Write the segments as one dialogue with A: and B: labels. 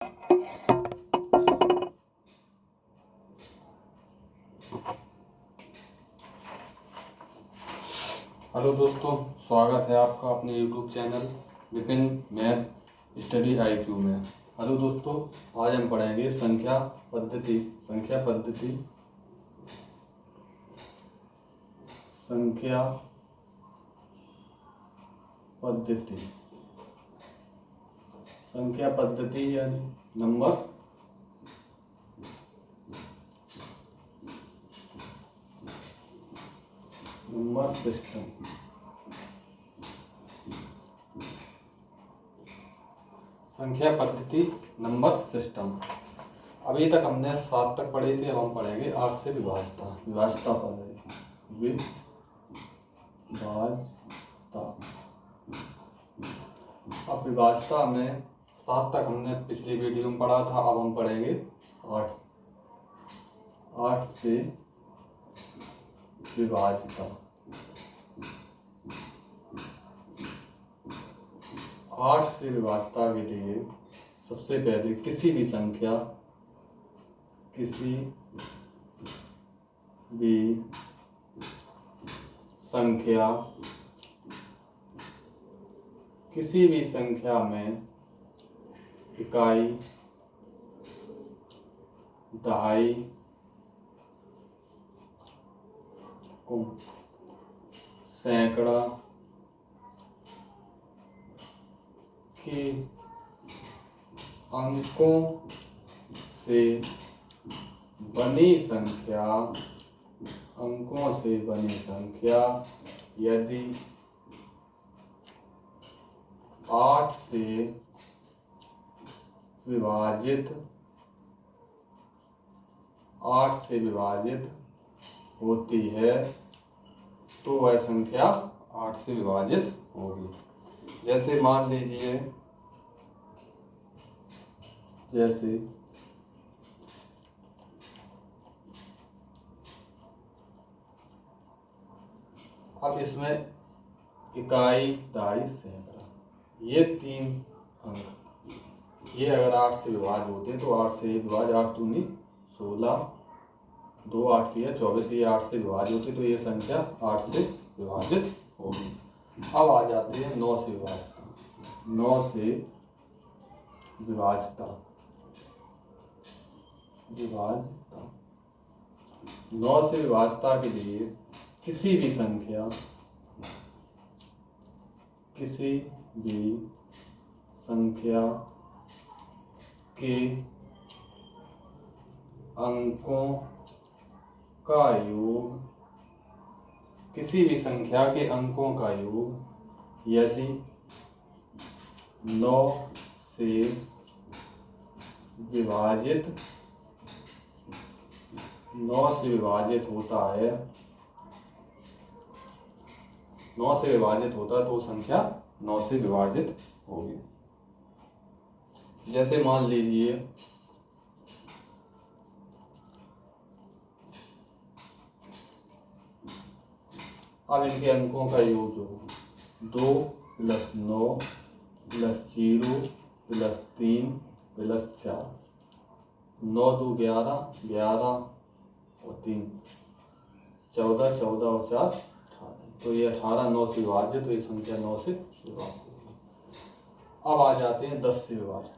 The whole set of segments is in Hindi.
A: हेलो दोस्तों, स्वागत है आपका अपने YouTube channel Vipin math study IQ में। हेलो दोस्तों, आज हम पढ़ेंगे संख्या पद्धति। संख्या पद्धति संख्या पद्धति यानी नंबर सिस्टम। संख्या पद्धति नंबर सिस्टम। अभी तक हमने 7 तक पढ़े थे, अब हम पढ़ेंगे 8 से विभाज्यता। विभाज्यता पढ़ेंगे, विभाज्यता। अब विभाज्यता में 7 तक हमने पिछली वीडियो में पढ़ा था, अब हम पढ़ेंगे 8 से विभाज्यता। 8 से विभाज्यता के लिए सबसे पहले किसी भी संख्या में इकाई, दहाई, सैकड़ा के अंकों से बनी संख्या यदि 8 से विभाजित होती है तो वह संख्या 8 से विभाजित होगी। जैसे मान लीजिए, अब इसमें इकाई, दहाई, सैकड़ा, ये 3 अंक, ये अगर 8 से विभाज्य होते तो 8 से विभाज्य, 8 दूनी 16, 2 8 3 24, ये 8 से विभाज्य होते तो ये संख्या 8 से विभाजित होगी। अब आ जाते हैं 9 से विभाज्यता। 9 से विभाज्यता 9 से विभाज्यता के लिए किसी भी संख्या के अंकों का योग यदि 9 से विभाजित होता है तो संख्या 9 से विभाजित होगी। जैसे मान लीजिए, अब इनके अंकों का योग जो 2 + 9 + 0 + 3 + 4, 9 2 11, 11 और 3 14, 14 और 4 18, तो ये 18 9 से विभाज्य, तो ये संख्या 9 से विभाज्य होगी। अब आ जाते हैं 10 से विभाज्यता।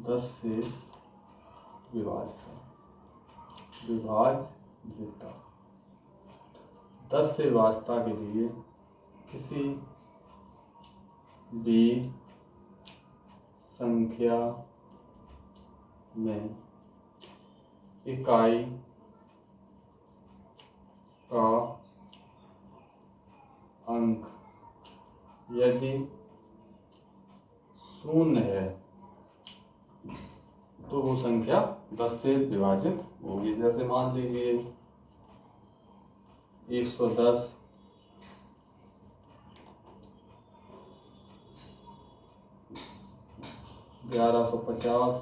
A: 10 से विभाज्यता 10 से विभाज्यता के लिए किसी भी संख्या में इकाई का अंक यदि 0 है तो वो संख्या 10 से विभाजित होगी। जैसे मान लीजिए 110, 1150,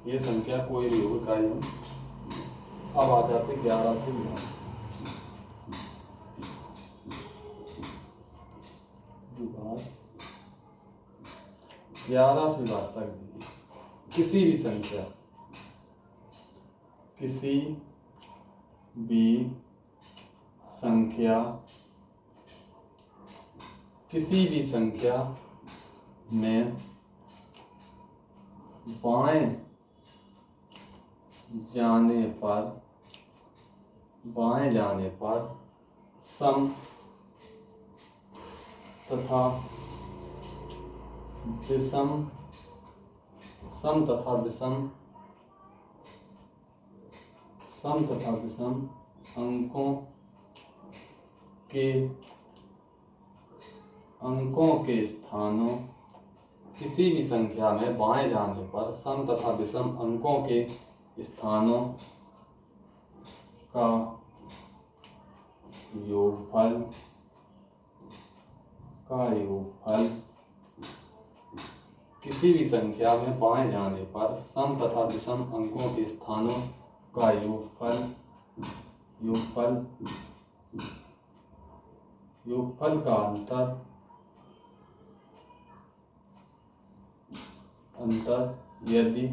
A: ये संख्या कोई भी हो इकाई में। अब आ जाते 11 से विभाजित। 11 से विभाज्यता कीजिए। किसी भी संख्या, किसी भी संख्या, किसी भी संख्या में बाएं जाने पर सम तथा विषम अंकों के स्थानों, किसी भी संख्या में बाएं जाने पर सम तथा विषम अंकों के स्थानों का योगफल किसी भी संख्या में बाएं जाने पर सम तथा विषम अंकों के स्थानों का योगफल का अंतर यदि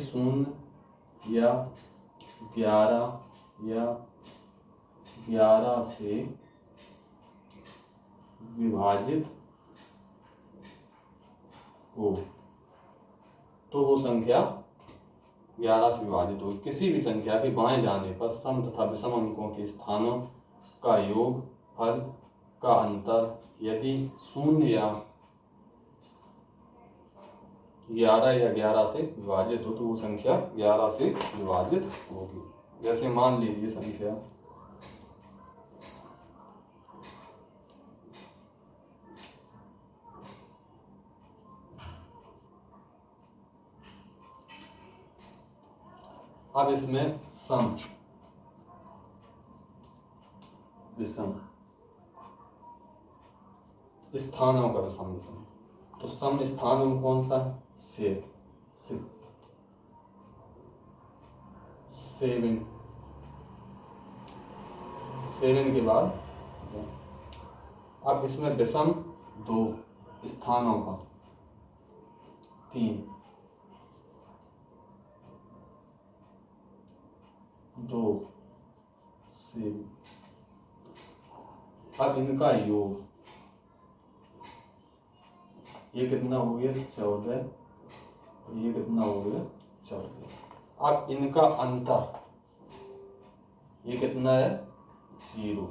A: शून्य या 11 से विभाजित हो, तो वो संख्या 11 से विभाजित हो। किसी भी संख्या के बाएं जाने पर सम तथा विषम अंकों के स्थानों का योगफल का अंतर यदि 0 या 11 से विभाजित हो, तो वो संख्या 11 से विभाजित होगी। जैसे मान लीजिए संख्या अब इसमें सम विषम स्थानों का सम विषम, तो सम स्थान में कौन सा? 7 के बाद अब इसमें विषम 2 स्थानों का 3 2 7। अब इनका योग ये कितना हो गया? 14। ये कितना हो गया? 14। अब इनका अंतर ये कितना है? 0।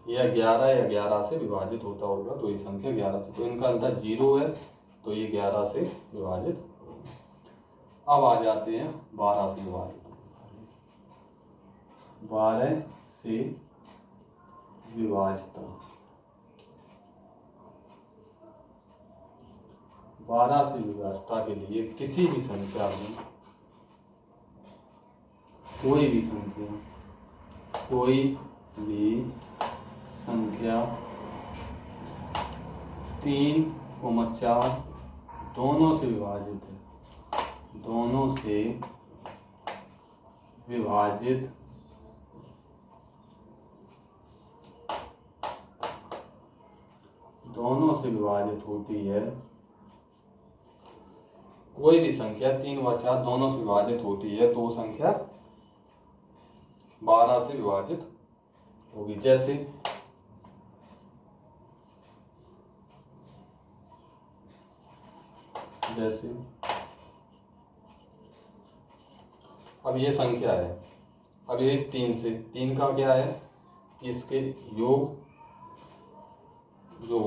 A: या 11 से विभाजित होता होगा, तो ये संख्या 11 से, तो इनका अंतर 0 है, तो ये 11 से विभाजित। अब आ जाते हैं 12 से विभाजित। 12 से विभाजित 12 से विभाजिता के लिए किसी भी संख्या में कोई भी संख्या 3, 4 दोनों से विभाजित है, दोनों से विभाजित होती है। कोई भी संख्या 3 व 4 दोनों से विभाजित होती है, तो वो संख्या 12 से विभाजित होगी। जैसे अब ये संख्या है, अब ये 3 का क्या है कि इसके योग, जो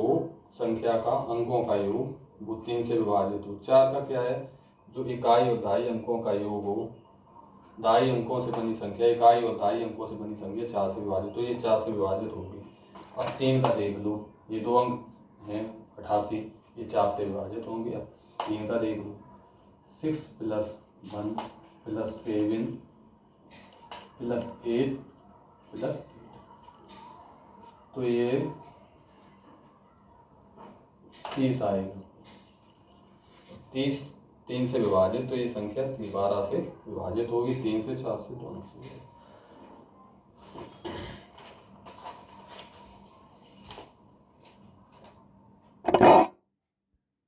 A: संख्या का अंकों का योग वो 3 से विभाजित हो। 4 का क्या है? जो इकाई और दहाई अंकों का योग हो। दहाई अंकों से बनी संख्या, इकाई और दहाई अंकों से बनी संख्या 4 से विभाजित, तो ये 4 से विभाजित होगी। अब 3 का देख लो, ये 2 अंक हैं 88, ये 4 से विभाजित होंगे। अब 3 का देख लो, 6 + 1 + 7 + 8 + 8, तो ये 30 आएगा। 30 3 से विभाजित, तो ये संख्या 12 से विभाजित होगी। 3 से 4 से दोनों से।